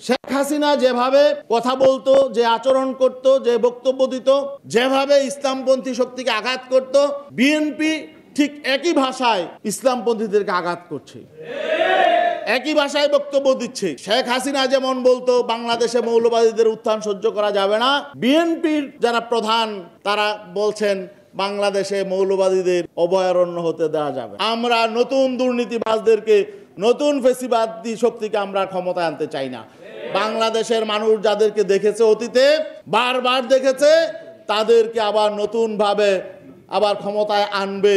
শেখ হাসিনা যেভাবে কথা বলতো, যে আচরণ করত, যে বক্তব্য দিত, যেভাবে ইসলামপন্থী শক্তিকে আঘাত করত, বিএনপি ঠিক একই ভাষায় ইসলামপন্থীদেরকে আঘাত করছে, একই ভাষায় বক্তব্য দিচ্ছে। শেখ হাসিনা যেমন বলতো বাংলাদেশে মৌলবাদীদের উত্থান সহ্য করা যাবে না, বিএনপির যারা প্রধান তারা বলছেন বাংলাদেশে মৌলবাদীদের অভয়ারণ্য হতে দেওয়া যাবে। আমরা নতুন দুর্নীতিবাজদেরকে, নতুন ফেসিবাদী শক্তিকে আমরা ক্ষমতায় আনতে চাই না। বাংলাদেশের মানুষ যাদেরকে দেখেছে অতীতে, বারবার দেখেছে, তাদেরকে আবার নতুনভাবে আবার ক্ষমতায় আনবে,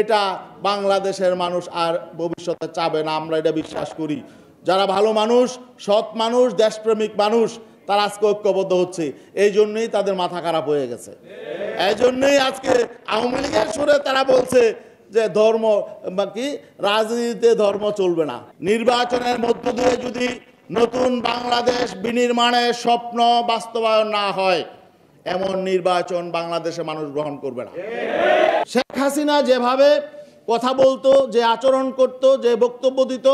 এটা বাংলাদেশের মানুষ আর ভবিষ্যতে চাবে না। আমরা এটা বিশ্বাস করি। যারা ভালো মানুষ, সৎ মানুষ, দেশপ্রেমিক মানুষ, তারা আজকে ঐক্যবদ্ধ হচ্ছে। এই জন্যই তাদের মাথা খারাপ হয়ে গেছে। এই জন্যই আজকে আওয়ামী লীগের সুরে তারা বলছে যে ধর্ম বা কি, রাজনীতিতে ধর্ম চলবে না। নির্বাচনের মধ্য দিয়ে যদি নতুন বাংলাদেশ বিনির্মাণের স্বপ্ন বাস্তবায়ন না হয়, এমন নির্বাচন বাংলাদেশের মানুষ গ্রহণ করবে না। শেখ হাসিনা যেভাবে কথা বলতো, যে আচরণ করত, যে বক্তব্য দিত,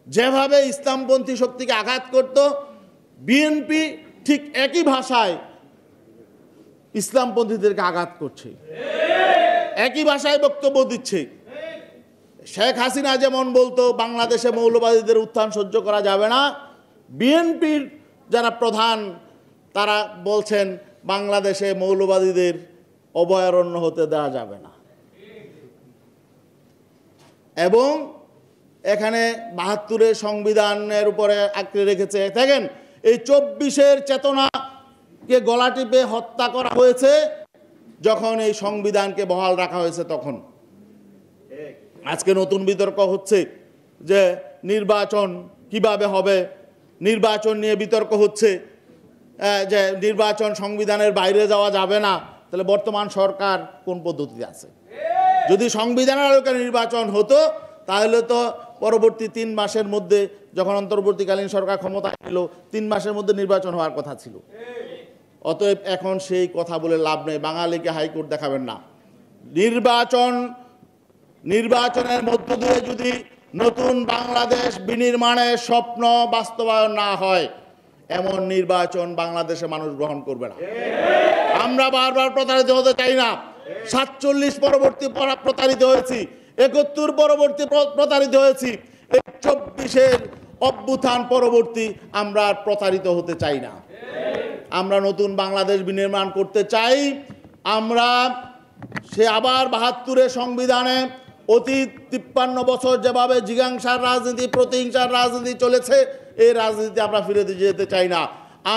যেভাবে ইসলামপন্থী শক্তিকে আঘাত করত, বিএনপি ঠিক একই ভাষায় ইসলামপন্থীদেরকে আঘাত করছে, একই ভাষায় বক্তব্য দিচ্ছে। শেখ হাসিনা যেমন বলতো বাংলাদেশে মৌলবাদীদের উত্থান সহ্য করা যাবে না, বিএনপির যারা প্রধান তারা বলছেন বাংলাদেশে মৌলবাদীদের অভয়ারণ্য হতে দেওয়া যাবে না। এবং এখানে ৭২-এর সংবিধানের উপরে আঁকড়ে রেখেছে। দেখেন, এই ২৪-এর চেতনাকে গলা টিপে হত্যা করা হয়েছে যখন এই সংবিধানকে বহাল রাখা হয়েছে। তখন আজকে নতুন বিতর্ক হচ্ছে যে নির্বাচন কিভাবে হবে, নির্বাচন নিয়ে বিতর্ক হচ্ছে যে নির্বাচন সংবিধানের বাইরে যাওয়া যাবে না। তাহলে বর্তমান সরকার কোন পদ্ধতিতে আছে? যদি সংবিধানের আলোকে নির্বাচন হতো তাহলে তো পরবর্তী ৩ মাসের মধ্যে, যখন অন্তর্বর্তীকালীন সরকার ক্ষমতায় ছিল, 3 মাসের মধ্যে নির্বাচন হওয়ার কথা ছিল। অতএব এখন সেই কথা বলে লাভ নেই। বাঙালিকে হাইকোর্ট দেখাবেন না। নির্বাচনের মধ্য দিয়ে যদি নতুন বাংলাদেশ বিনির্মাণের স্বপ্ন বাস্তবায়ন না হয়, এমন নির্বাচন বাংলাদেশের মানুষ গ্রহণ করবে না। আমরা বারবার প্রতারিত হতে চাই না। ৪৭ পরবর্তী প্রতারিত হয়েছি, ৭১ পরবর্তী প্রতারিত হয়েছি, ২৪-এর অভ্যুত্থান পরবর্তী আমরা আর প্রতারিত হতে চাই না। আমরা নতুন বাংলাদেশ বিনির্মাণ করতে চাই। আমরা সে আবার ৭২-এর সংবিধানে অতীত ৫৩ বছর যেভাবে জিজ্ঞাসার রাজনীতি, প্রতিহিংসার রাজনীতি চলেছে, এই রাজনীতি আমরা ফিরে যেতে চাই না।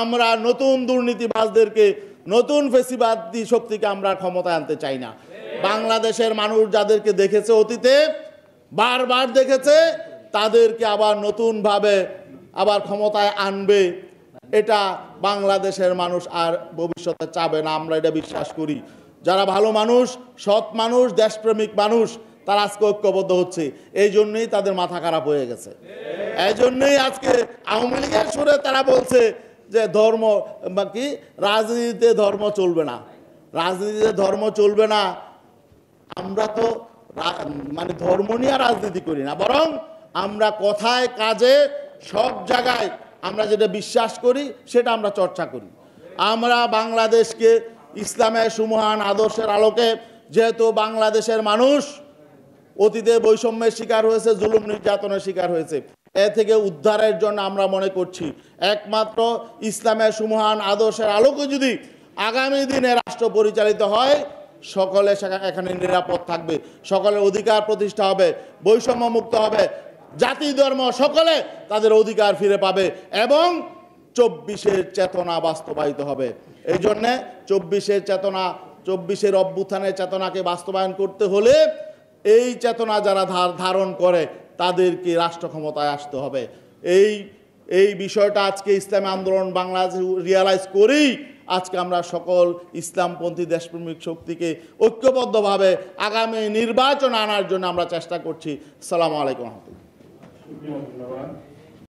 আমরা নতুন দুর্নীতিবাজদেরকে, নতুন ফেসিবাদী শক্তিকে আমরা ক্ষমতায় আনতে চাই না। বাংলাদেশের মানুষ যাদেরকে দেখেছে অতীতে, বারবার দেখেছে, তাদেরকে আবার নতুনভাবে আবার ক্ষমতায় আনবে, এটা বাংলাদেশের মানুষ আর ভবিষ্যতে চাবে না। আমরা এটা বিশ্বাস করি। যারা ভালো মানুষ, সৎ মানুষ, দেশপ্রেমিক মানুষ, তারা আজকে ঐক্যবদ্ধ হচ্ছে। এই জন্যই তাদের মাথা খারাপ হয়ে গেছে। এই জন্যই আজকে আওয়ামী লীগের সুরে তারা বলছে যে ধর্ম বা কি, রাজনীতিতে ধর্ম চলবে না, রাজনীতিতে ধর্ম চলবে না। আমরা তো মানে ধর্ম নিয়ে রাজনীতি করি না, বরং আমরা কথায় কাজে সব জায়গায় আমরা যেটা বিশ্বাস করি সেটা আমরা চর্চা করি। আমরা বাংলাদেশকে ইসলামের সুমহান আদর্শের আলোকে, যেহেতু বাংলাদেশের মানুষ অতীতে বৈষম্যের শিকার হয়েছে, জুলুম নির্যাতনের শিকার হয়েছে, এ থেকে উদ্ধারের জন্য আমরা মনে করছি একমাত্র ইসলামের সুমহান আদর্শের আলোকে যদি আগামী দিনে রাষ্ট্র পরিচালিত হয়, সকলে এখানে নিরাপদ থাকবে, সকলের অধিকার প্রতিষ্ঠা হবে, বৈষম্য মুক্ত হবে, জাতি ধর্ম সকলে তাদের অধিকার ফিরে পাবে এবং ২৪-এর চেতনা বাস্তবায়িত হবে। এই জন্যে ২৪-এর চেতনা, ২৪-এর অভ্যুত্থানের চেতনাকে বাস্তবায়ন করতে হলে এই চেতনা যারা ধারণ করে তাদেরকে রাষ্ট্র ক্ষমতায় আসতে হবে। এই বিষয়টা আজকে ইসলামী আন্দোলন বাংলাদেশ রিয়ালাইজ করেই আজকে আমরা সকল ইসলামপন্থী দেশপ্রেমিক শক্তিকে ঐক্যবদ্ধভাবে আগামী নির্বাচন আনার জন্য আমরা চেষ্টা করছি। আসসালামু আলাইকুম।